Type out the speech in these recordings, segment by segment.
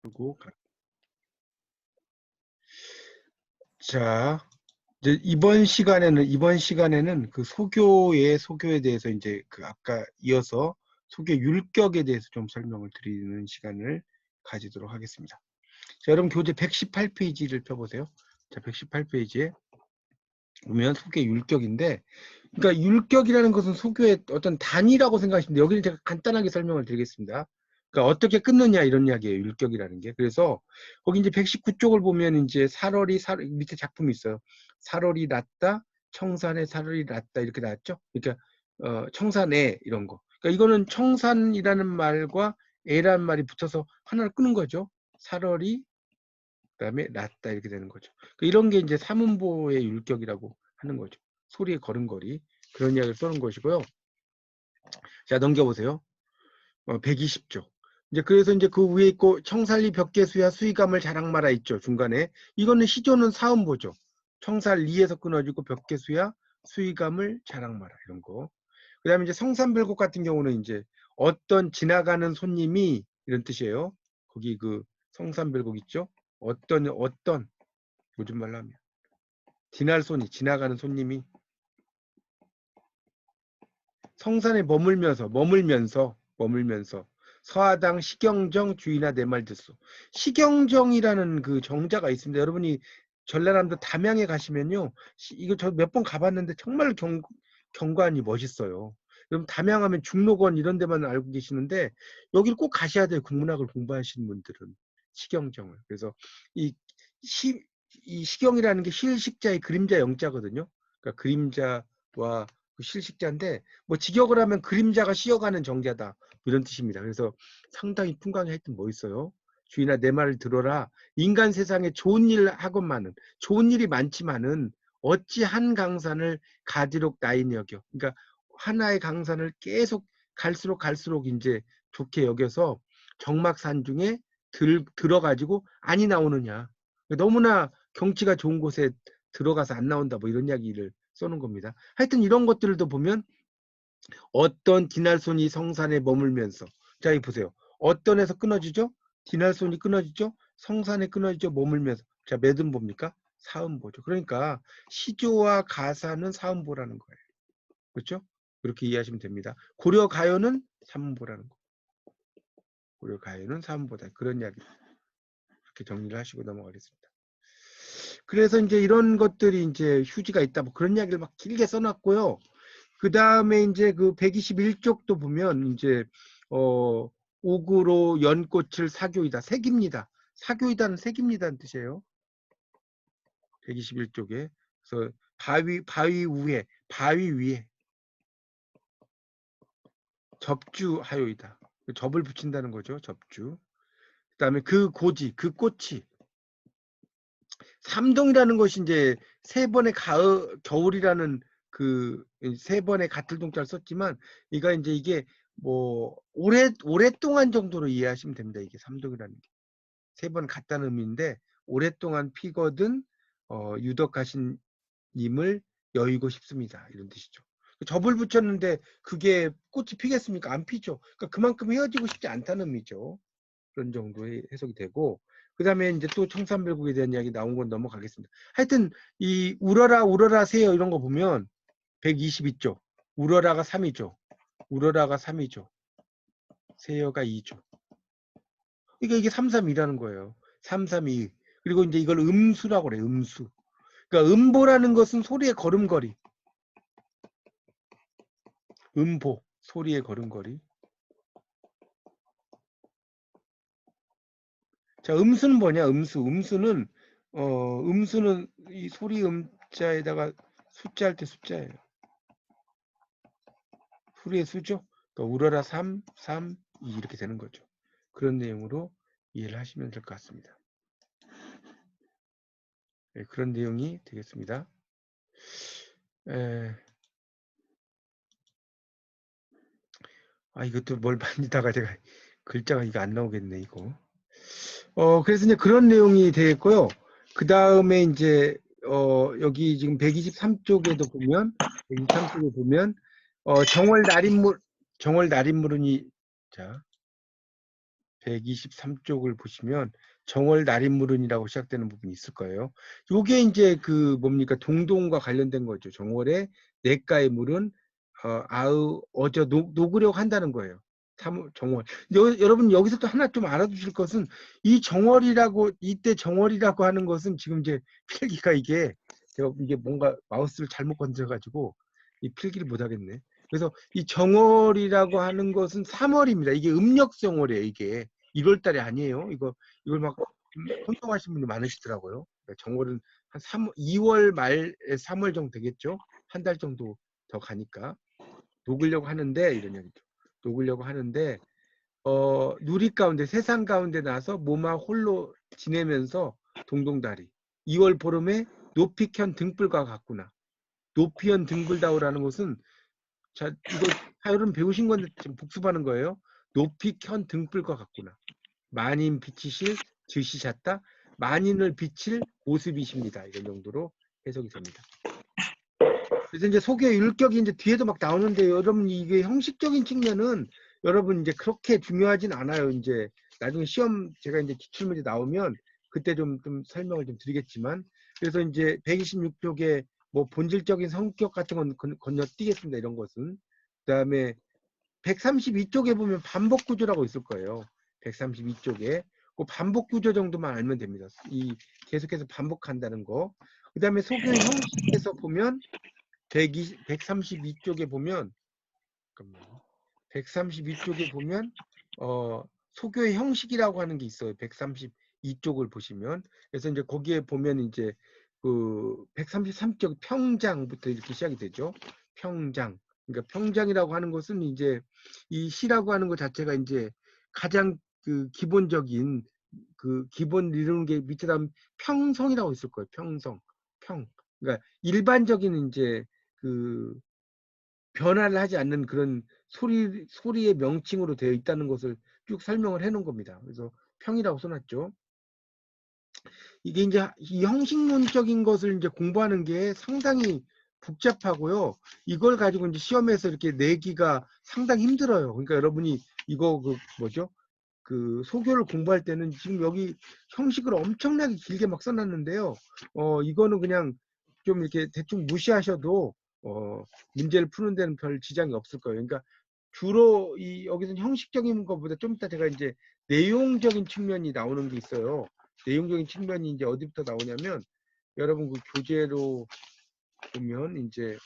그리고 자, 이제 이번 시간에는 그 소교에 대해서 이제 그 아까 이어서 소교 율격에 대해서 좀 설명을 드리는 시간을 가지도록 하겠습니다. 자, 여러분 교재 118페이지를 펴보세요. 자, 118페이지에 보면 소교 율격인데, 그러니까 율격이라는 것은 소교의 어떤 단위라고 생각하시면 돼요. 여기는 제가 간단하게 설명을 드리겠습니다. 그러니까 어떻게 끊느냐 이런 이야기예요. 율격이라는 게. 그래서 거기 이제 119쪽을 보면 이제 밑에 작품이 있어요. 살월이 났다, 청산의 살월이 났다 이렇게 나왔죠. 그러니까 청산에 이런 거. 그러니까 이거는 청산이라는 말과 애라는 말이 붙어서 하나를 끊는 거죠. 살월이 그다음에 났다 이렇게 되는 거죠. 그러니까 이런 게 이제 삼음보의 율격이라고 하는 거죠. 소리의 걸음걸이 그런 이야기를 써는 것이고요. 자, 넘겨보세요. 120쪽. 이제 그래서 이제 그 위에 있고 청살리 벽계수야 수의감을 자랑마라 있죠. 중간에 이거는 시조는 사음보죠. 청살리에서 끊어지고 벽계수야 수의감을 자랑마라 이런 거. 그다음에 이제 성산별곡 같은 경우는 이제 어떤 지나가는 손님이 이런 뜻이에요. 거기 그 성산별곡 있죠. 어떤 요즘 말로 하면 지나가는 손님이 성산에 머물면서 서하당 시경정 주인아 내 말 듣소. 시경정이라는 그 정자가 있습니다. 여러분이 전라남도 담양에 가시면요, 이거 저 몇 번 가봤는데 정말 경관이 멋있어요. 여러분 담양하면 중록원 이런 데만 알고 계시는데 여기를 꼭 가셔야 돼요. 국문학을 공부하시는 분들은 시경정을. 그래서 이 시, 이 시경이라는 게 실식자의 그림자 영자거든요. 그러니까 그림자와 그 실식자인데 뭐 직역을 하면 그림자가 쉬어가는 정자다 이런 뜻입니다. 그래서 상당히 풍광이 하여튼 멋있어요. 주인아 내 말을 들어라. 인간 세상에 좋은 일 하건만은 좋은 일이 많지만은 어찌 한 강산을 가지록 나인 여겨. 그러니까 하나의 강산을 계속 갈수록 이제 좋게 여겨서 정막산 중에 들어가지고 안이 나오느냐. 너무나 경치가 좋은 곳에 들어가서 안 나온다 뭐 이런 이야기를 써는 겁니다. 하여튼 이런 것들도 보면 어떤 디날손이 성산에 머물면서 자, 이 보세요. 어떤에서 끊어지죠? 디날손이 끊어지죠? 성산에 끊어지죠? 머물면서. 자, 몇은 뭡니까? 사음보죠. 그러니까 시조와 가사는 사음보라는 거예요. 그렇죠? 그렇게 이해하시면 됩니다. 고려 가요는 삼음보라는 거. 고려 가요는 사음보다. 그런 이야기. 이렇게 정리를 하시고 넘어가겠습니다. 그래서 이제 이런 것들이 이제 휴지가 있다. 뭐 그런 이야기를 막 길게 써놨고요. 그 다음에 이제 그 121쪽도 보면 이제 옥으로 연꽃을 사교이다. 색입니다. 사교이다는 색입니다는 뜻이에요. 121쪽에. 그래서 바위 위에 접주하요이다. 접을 붙인다는 거죠. 접주. 그다음에 그 고지, 그 꽃이 삼동이라는 것이 이제 세 번의 겨울이라는 그 세 번의 같을 동자를 썼지만 이게 뭐 오랫동안 정도로 이해하시면 됩니다. 이게 삼동이라는 게 세 번 같다는 의미인데 오랫동안 피거든 유덕하신 님을 여의고 싶습니다. 이런 뜻이죠. 접을 붙였는데 그게 꽃이 피겠습니까? 안 피죠. 그러니까 그만큼 헤어지고 싶지 않다는 의미죠. 그런 정도의 해석이 되고 그다음에 이제 또 청산별곡에 대한 이야기 나온 건 넘어가겠습니다. 하여튼 이 울어라 새요 이런 거 보면 122조 울어라가 3이죠. 울어라가 3이죠. 새여가 2조. 그러니까 이게 332라는 거예요. 332. 그리고 이제 이걸 음수라고 그래요. 음수. 그러니까 음보라는 것은 소리의 걸음걸이. 음보 소리의 걸음걸이. 자, 음수는 뭐냐? 음수는 음수는 이 소리 음자에다가 숫자 할 때 숫자예요. 소리의 수죠. 그러니까 울어라 3, 3, 2 이렇게 되는 거죠. 그런 내용으로 이해를 하시면 될 것 같습니다. 네, 그런 내용이 되겠습니다. 이것도 뭘 만지다가 제가 글자가 이거 안 나오겠네 이거. 그래서 이제 그런 내용이 되겠고요. 그 다음에 이제 여기 지금 123쪽에도 보면 123쪽에 보면 정월 날인물은이 자 123쪽을 보시면 정월 날인물은이라고 시작되는 부분이 있을 거예요. 요게 이제 그 뭡니까 동동과 관련된 거죠. 정월에 내가의 물은 아으 어저 녹으려고 한다는 거예요. 정월. 여러분 여기서 또 하나 좀 알아두실 것은 이 정월이라고 이때 정월이라고 하는 것은 지금 이제 필기가 이게 제가 이게 뭔가 마우스를 잘못 건드려가지고 이 필기를 못 하겠네. 그래서 이 정월이라고 하는 것은 3월입니다. 이게 음력 정월이에요. 이게 1월 달이 아니에요. 이걸 막 혼동하시는 분이 많으시더라고요. 그러니까 정월은 한 2월 말에 3월 정도 되겠죠. 한 달 정도 더 가니까 녹으려고 하는데 이런 얘기죠. 녹으려고 하는데 누리 가운데 세상 가운데 나서 몸아 홀로 지내면서 동동다리 2월 보름에 높이 켠 등불과 같구나. 높이 현 등불다우라는 것은 자 이거 하여름 배우신 건데 지금 복습하는 거예요. 높이 켠 등불과 같구나. 만인 비치실 즉시셨다. 만인을 비칠 모습이십니다. 이런 정도로 해석이 됩니다. 그래서 이제 소개 율격이 이제 뒤에도 막 나오는데 여러분 이게 형식적인 측면은 여러분 이제 그렇게 중요하진 않아요. 이제 나중에 시험 제가 이제 기출문제 나오면 그때 좀 설명을 좀 드리겠지만 그래서 이제 126쪽에 뭐 본질적인 성격 같은 건 건너뛰겠습니다. 이런 것은 그다음에 132쪽에 보면 반복 구조라고 있을 거예요. 132쪽에 그 반복 구조 정도만 알면 됩니다. 이 계속해서 반복한다는 거. 그다음에 소교 형식에서 보면 132쪽에 보면 잠깐만요. 132쪽에 보면 소교의 형식이라고 하는 게 있어요. 132쪽을 보시면 그래서 이제 거기에 보면 이제 그 133쪽 평장부터 이렇게 시작이 되죠. 평장. 그러니까 평장이라고 하는 것은 이제 이 시라고 하는 것 자체가 이제 가장 그 기본적인 그 기본 이루는 게 밑에다 평성이라고 있을 거예요. 평성. 평. 그러니까 일반적인 이제 그 변화를 하지 않는 그런 소리의 명칭으로 되어 있다는 것을 쭉 설명을 해 놓은 겁니다. 그래서 평이라고 써놨죠. 이게 이제 이 형식론적인 것을 이제 공부하는 게 상당히 복잡하고요. 이걸 가지고 이제 시험에서 이렇게 내기가 상당히 힘들어요. 그러니까 여러분이 이거 그 뭐죠? 그 소교를 공부할 때는 지금 여기 형식을 엄청나게 길게 막 써놨는데요. 이거는 그냥 좀 이렇게 대충 무시하셔도 문제를 푸는 데는 별 지장이 없을 거예요. 그러니까 주로 이 여기서 형식적인 것보다 좀 이따 제가 이제 내용적인 측면이 나오는 게 있어요. 내용적인 측면이 이제 어디부터 나오냐면 여러분 그 교재로 보면 이제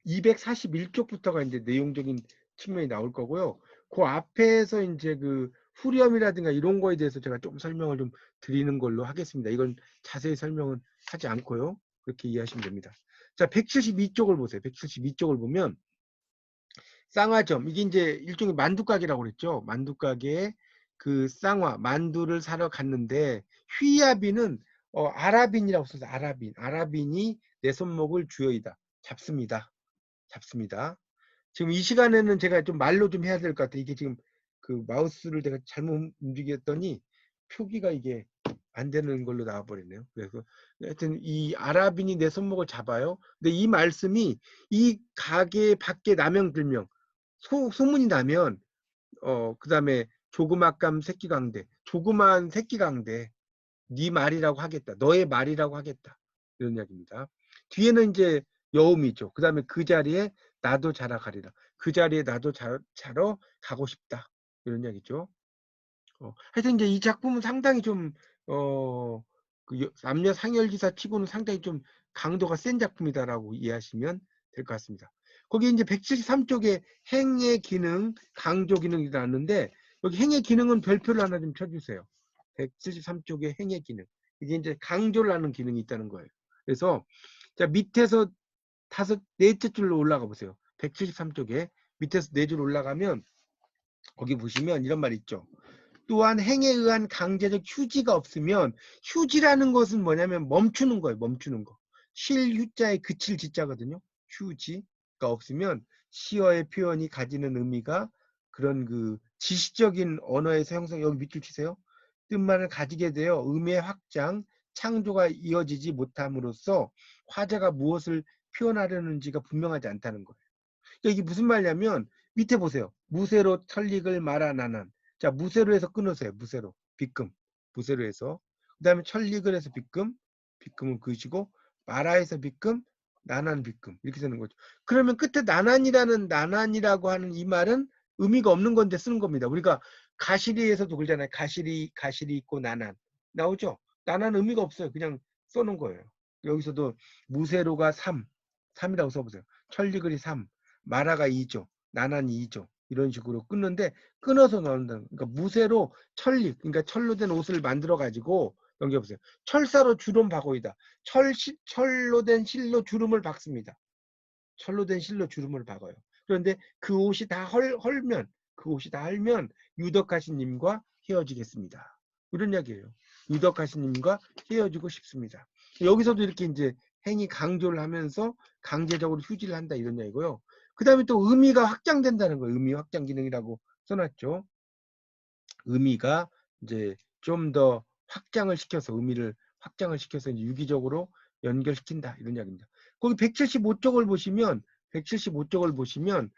241쪽부터가 이제 내용적인 측면이 나올 거고요. 그 앞에서 이제 그 후렴이라든가 이런 거에 대해서 제가 좀 설명을 좀 드리는 걸로 하겠습니다. 이건 자세히 설명은 하지 않고요. 그렇게 이해하시면 됩니다. 자, 172쪽을 보세요. 172쪽을 보면 쌍화점 이게 이제 일종의 만두가게라고 그랬죠. 만두가게에 그 쌍화 만두를 사러 갔는데 휘야비는 아라빈이라고 써서 아라빈이 내 손목을 쥐어이다 잡습니다. 지금 이 시간에는 제가 좀 말로 좀 해야 될 것 같아요. 이게 지금 그 마우스를 제가 잘못 움직였더니 표기가 이게 안 되는 걸로 나와버리네요. 그래서 하여튼 이 아라빈이 내 손목을 잡아요. 근데 이 말씀이 이 가게 밖에 남영 들명 소문이 나면 그다음에 조그맣감 새끼강대 조그만 새끼강대 네 말이라고 하겠다. 너의 말이라고 하겠다. 이런 이야기입니다. 뒤에는 이제 여음이죠. 그 다음에 그 자리에 나도 자라 가리라. 그 자리에 나도 자러 가고 싶다. 이런 이야기죠. 하여튼 이제 이 작품은 상당히 좀, 그 남녀 상열지사 치고는 상당히 좀 강도가 센 작품이다라고 이해하시면 될 것 같습니다. 거기 이제 173쪽에 행의 기능, 강조 기능이 나왔는데 여기 행의 기능은 별표를 하나 좀 쳐주세요. 173쪽에 행의 기능. 이게 이제 강조를 하는 기능이 있다는 거예요. 그래서 자 밑에서 넷째 줄로 올라가 보세요. 173쪽에 밑에서 네 줄 올라가면 거기 보시면 이런 말 있죠. 또한 행에 의한 강제적 휴지가 없으면 휴지라는 것은 뭐냐면 멈추는 거예요. 멈추는 거. 쉴 휴자에 그칠 지자거든요. 휴지가 없으면 시어의 표현이 가지는 의미가 그런 그 지시적인 언어에서 형성 여기 밑줄 치세요. 뜻만을 가지게 되어 의미의 확장, 창조가 이어지지 못함으로써 화자가 무엇을 표현하려는지가 분명하지 않다는 거예요. 그러니까 이게 무슨 말이냐면 밑에 보세요. 무쇠로 천릭을 말아 나난. 자, 무쇠로 해서 끊으세요. 무쇠로. 빗금. 무쇠로 해서. 그 다음에 천릭을 해서 빗금. 빗금을 그으시고 말아에서 빗금. 나난 빗금. 이렇게 되는 거죠. 그러면 끝에 나난이라고 하는 이 말은 의미가 없는 건데 쓰는 겁니다. 우리가 가시리에서도 그러잖아요. 가시리 있고 나난. 나오죠? 나난 의미가 없어요. 그냥 써놓은 거예요. 여기서도 무쇠로가 3. 3이라고 써보세요. 천리글이 3. 마라가 2죠. 나난이 2죠. 이런 식으로 끊는데 끊어서 넣는다. 그러니까 무쇠로 천리, 그러니까 철로 된 옷을 만들어 가지고 넘겨보세요. 철사로 주름 박어이다. 철로 된 실로 주름을 박습니다. 철로 된 실로 주름을 박아요. 그런데 그 옷이 다 헐면 그 옷이 다 헐면 유덕하시님과 헤어지겠습니다. 이런 이야기예요. 유덕하시님과 헤어지고 싶습니다. 여기서도 이렇게 이제 행위 강조를 하면서 강제적으로 휴지를 한다 이런 이야기고요. 그 다음에 또 의미가 확장된다는 거예요. 의미 확장 기능이라고 써놨죠. 의미가 이제 좀 더 확장을 시켜서 의미를 확장을 시켜서 이제 유기적으로 연결시킨다 이런 이야기입니다. 거기 175쪽을 보시면 175쪽을 보시면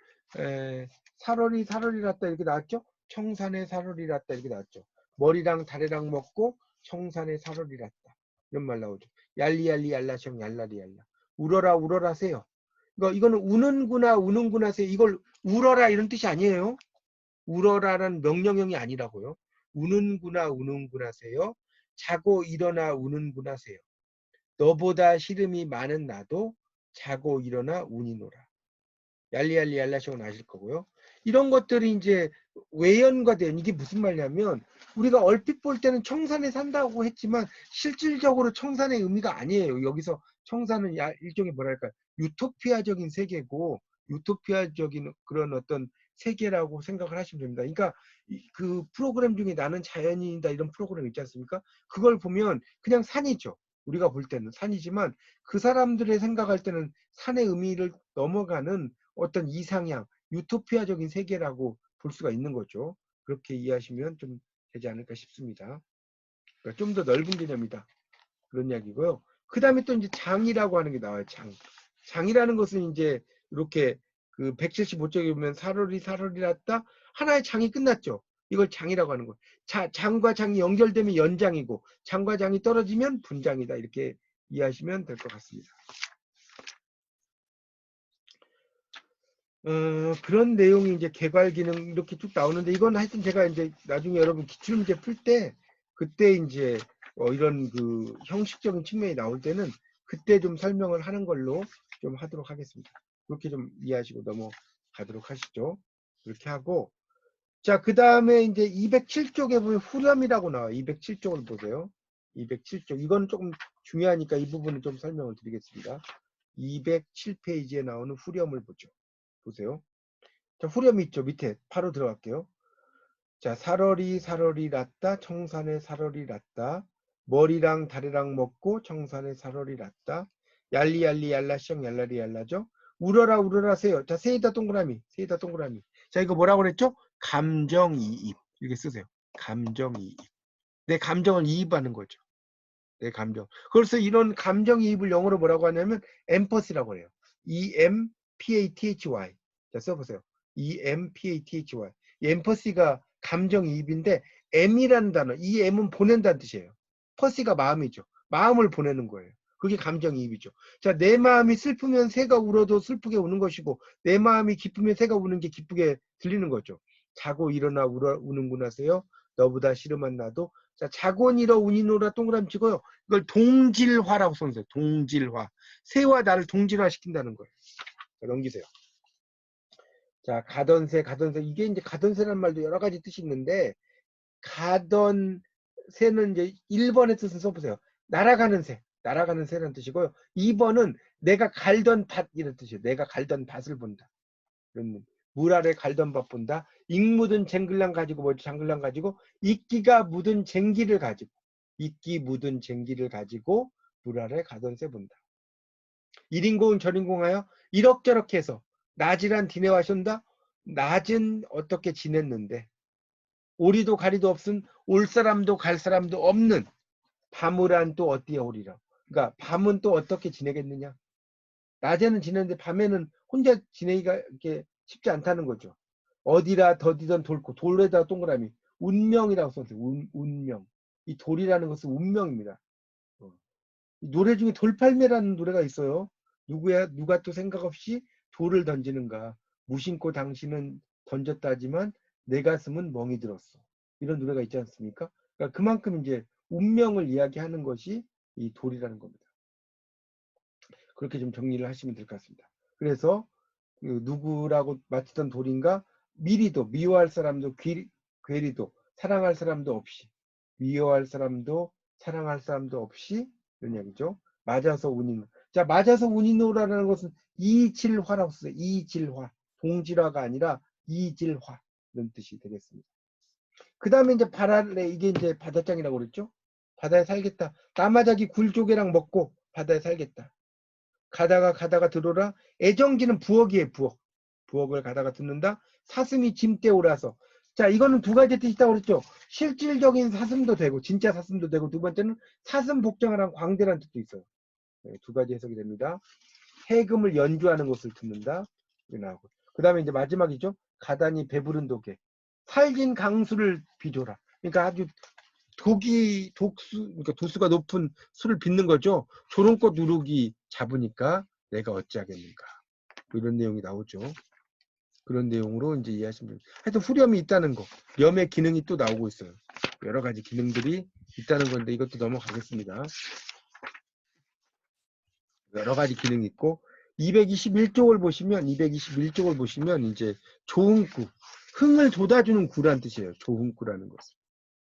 살얼이 났다 이렇게 나왔죠. 청산에 살얼이 났다 이렇게 나왔죠. 머리랑 다리랑 먹고 청산에 살얼이 났다 이런 말 나오죠. 얄리얄리 얄라셩 얄라리 얄라. 울어라세요. 이거는 우는구나 세요. 이걸 울어라 이런 뜻이 아니에요. 울어라는 명령형이 아니라고요. 우는구나 세요. 자고 일어나 우는구나 세요. 너보다 시름이 많은 나도 자고 일어나 운이노라. 얄리얄리 얄라쇼는 아실 거고요. 이런 것들이 이제 외연과 대연, 이게 무슨 말이냐면 우리가 얼핏 볼 때는 청산에 산다고 했지만 실질적으로 청산의 의미가 아니에요. 여기서 청산은 일종의 뭐랄까 유토피아적인 세계고 유토피아적인 그런 어떤 세계라고 생각을 하시면 됩니다. 그러니까 그 프로그램 중에 나는 자연인이다 이런 프로그램 있지 않습니까? 그걸 보면 그냥 산이죠. 우리가 볼 때는 산이지만 그 사람들의 생각할 때는 산의 의미를 넘어가는 어떤 이상향, 유토피아적인 세계라고 볼 수가 있는 거죠. 그렇게 이해하시면 좀 되지 않을까 싶습니다. 그러니까 좀 더 넓은 개념이다. 그런 이야기고요. 그 다음에 또 이제 장이라고 하는 게 나와요. 장이라는 것은 이제 이렇게 그 175쪽에 보면 살얼이 났다. 하나의 장이 끝났죠. 이걸 장이라고 하는 거예요. 장과 장이 연결되면 연장이고 장과 장이 떨어지면 분장이다. 이렇게 이해하시면 될 것 같습니다. 그런 내용이 이제 개괄 기능 이렇게 쭉 나오는데 이건 하여튼 제가 이제 나중에 여러분 기출문제 풀 때 그때 이제 이런 그 형식적인 측면이 나올 때는 그때 좀 설명을 하는 걸로 좀 하도록 하겠습니다. 그렇게 좀 이해하시고 넘어가도록 하시죠. 그렇게 하고 자, 그 다음에 이제 207쪽에 보면 후렴이라고 나와요. 207쪽을 보세요. 207쪽. 이건 조금 중요하니까 이 부분은 좀 설명을 드리겠습니다. 207페이지에 나오는 후렴을 보세요. 자, 후렴이 있죠. 밑에 바로 들어갈게요. 자, 살얼이 났다. 청산에 살얼이 났다. 머리랑 다리랑 먹고 청산에 살얼이 났다. 얄리얄리 얄라시형 얄라리 얄라죠. 울어라 세요. 자, 세이다 동그라미. 자, 이거 뭐라고 그랬죠? 감정이입. 이렇게 쓰세요. 감정이입. 내 감정을 이입하는 거죠. 내 감정. 그래서 이런 감정이입을 영어로 뭐라고 하냐면 empathy라고 해요. E-M-P-A-T-H-Y. 자, 써보세요. E-M-P-A-T-H-Y. empathy가 감정이입인데 M이라는 단어, 이 M은 보낸다는 뜻이에요. 퍼시가 마음이죠. 마음을 보내는 거예요. 그게 감정이입이죠. 자, 내 마음이 슬프면 새가 울어도 슬프게 우는 것이고 내 마음이 기쁘면 새가 우는 게 기쁘게 들리는 거죠. 자고 일어나 우는구나 세요. 너보다 싫으면 나도. 자, 자고 일어 운이노라 동그라미 치고요. 이걸 동질화라고 써주세요. 동질화. 새와 나를 동질화 시킨다는 거예요. 자, 넘기세요. 자, 가던 새. 이게 이제 가던 새란 말도 여러 가지 뜻이 있는데, 가던 새는 이제 1번의 뜻을 써보세요. 날아가는 새라는 뜻이고요. 2번은 내가 갈던 밭 이런 뜻이에요. 내가 갈던 밭을 본다. 물 아래 갈던 밭 본다. 익 묻은 쟁글랑 가지고 뭐죠? 장글랑 가지고 이끼가 묻은 쟁기를 가지고 물 아래 가던 새 본다. 1인공 절인공하여 이럭저럭 해서 낮이란 디네와 션다. 낮은 어떻게 지냈는데 오리도 가리도 없은 올 사람도 갈 사람도 없는 밤을한 또 어디에 오리라. 그러니까 밤은 또 어떻게 지내겠느냐. 낮에는 지내는데 밤에는 혼자 지내기가 이렇게 쉽지 않다는 거죠. 어디라 더디던 돌고 돌에다가 동그라미 운명이라고 썼어요. 운명. 이 돌이라는 것은 운명입니다. 이 노래 중에 돌팔매라는 노래가 있어요. 누가 또 생각 없이 돌을 던지는가. 무심코 당신은 던졌다 하지만 내 가슴은 멍이 들었어. 이런 노래가 있지 않습니까? 그러니까 그만큼 이제 운명을 이야기하는 것이 이 돌이라는 겁니다. 그렇게 좀 정리를 하시면 될 것 같습니다. 그래서 그 누구라고 마치던 돌인가 미리도 미워할 사람도 괴리도 사랑할 사람도 없이 미워할 사람도 사랑할 사람도 없이 이런 얘기죠. 맞아서 운이노. 자, 맞아서 운이노라는 것은 이질화라고 써요. 이질화. 동질화가 아니라 이질화 이런 뜻이 되겠습니다. 그 다음에 이제 바랄래 이게 이제 바다장이라고 그랬죠. 바다에 살겠다. 나마자기 굴조개랑 먹고 바다에 살겠다. 가다가 들어라. 애정지는 부엌이에요. 부엌을 가다가 듣는다. 사슴이 짐때 오라서. 자, 이거는 두 가지 뜻이 있다고 그랬죠. 실질적인 사슴도 되고 진짜 사슴도 되고 두 번째는 사슴 복장을 한 광대라는 뜻도 있어요. 네, 두 가지 해석이 됩니다. 해금을 연주하는 것을 듣는다. 이게 나오고. 그 다음에 이제 마지막이죠. 가다니 배부른 독에 살긴 강수를 비조라. 그러니까 아주 그러니까 도수가 높은 술을 빚는 거죠. 조롱꽃 누룩이 잡으니까 내가 어찌하겠는가. 이런 내용이 나오죠. 그런 내용으로 이제 이해하시면 됩니다. 하여튼 후렴이 있다는 거. 염의 기능이 또 나오고 있어요. 여러 가지 기능들이 있다는 건데 이것도 넘어가겠습니다. 여러 가지 기능이 있고 221쪽을 보시면 이제 조흥구, 흥을 돋아주는 구란 뜻이에요. 조흥구라는 것은.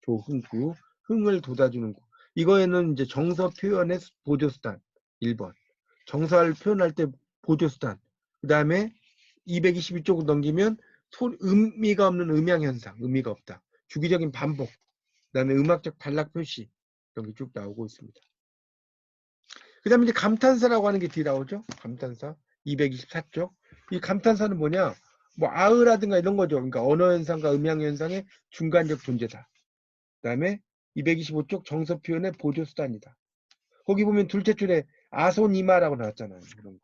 조흥구, 흥을 돋아주는 구. 이거에는 이제 정서 표현의 보조수단 1번. 정서를 표현할 때 보조수단. 그 다음에 222쪽을 넘기면 의미가 없는 음양현상, 의미가 없다. 주기적인 반복. 그 다음에 음악적 단락 표시. 이런 게 쭉 나오고 있습니다. 그 다음에 이제 감탄사라고 하는 게 뒤에 나오죠. 감탄사 224쪽. 이 감탄사는 뭐냐? 뭐 아으라든가 이런 거죠. 그러니까 언어현상과 음양현상의 중간적 존재다. 그 다음에 225쪽 정서 표현의 보조수단이다. 거기 보면 둘째 줄에 아소니마라고 나왔잖아요. 그런 거.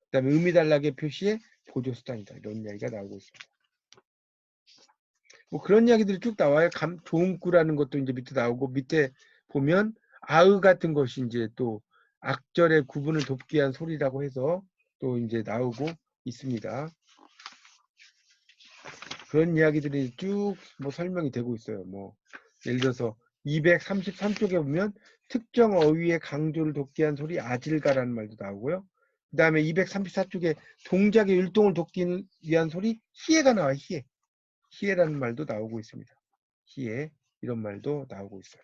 그 다음에 의미단락의 표시의 보조수단이다. 이런 이야기가 나오고 있습니다. 뭐 그런 이야기들이 쭉 나와요. 조음구라는 것도 이제 밑에 나오고 밑에 보면 아으 같은 것이 이제 또 악절의 구분을 돕기 위한 소리라고 해서 또 이제 나오고 있습니다. 그런 이야기들이 쭉 뭐 설명이 되고 있어요. 뭐 예를 들어서 233쪽에 보면 특정 어휘의 강조를 돕기 위한 소리 아질가라는 말도 나오고요. 그 다음에 234쪽에 동작의 율동을 돕기 위한 소리 희애가 나와요. 희애라는 말도 나오고 있습니다. 희애 이런 말도 나오고 있어요.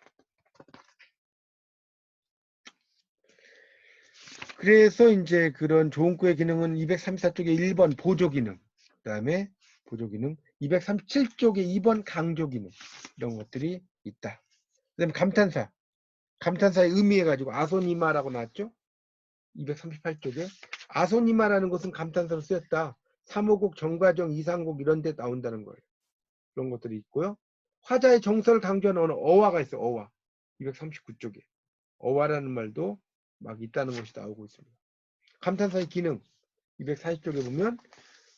그래서 이제 그런 조음구의 기능은 234쪽에 1번 보조 기능, 그 다음에 보조 기능, 237쪽에 2번 강조 기능 이런 것들이 있다. 그 다음에 감탄사의 의미해가지고 아소니마라고 나왔죠. 238쪽에 아소니마라는 것은 감탄사로 쓰였다. 3호곡, 정과정, 이상곡 이런 데 나온다는 거예요. 그런 것들이 있고요. 화자의 정서를 강조하는 어화가 있어요. 어화 239쪽에 어화라는 말도 막 있다는 것이 나오고 있습니다. 감탄사의 기능 240쪽에 보면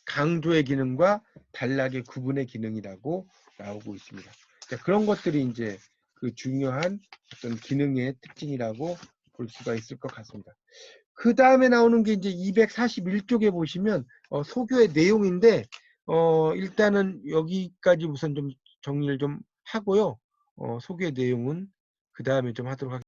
강조의 기능과 단락의 구분의 기능이라고 나오고 있습니다. 자, 그런 것들이 이제 그 중요한 어떤 기능의 특징이라고 볼 수가 있을 것 같습니다. 그 다음에 나오는 게 이제 241쪽에 보시면 소교의 내용인데 일단은 여기까지 우선 좀 정리를 좀 하고요. 소교의 내용은 그 다음에 좀 하도록 하겠습니다.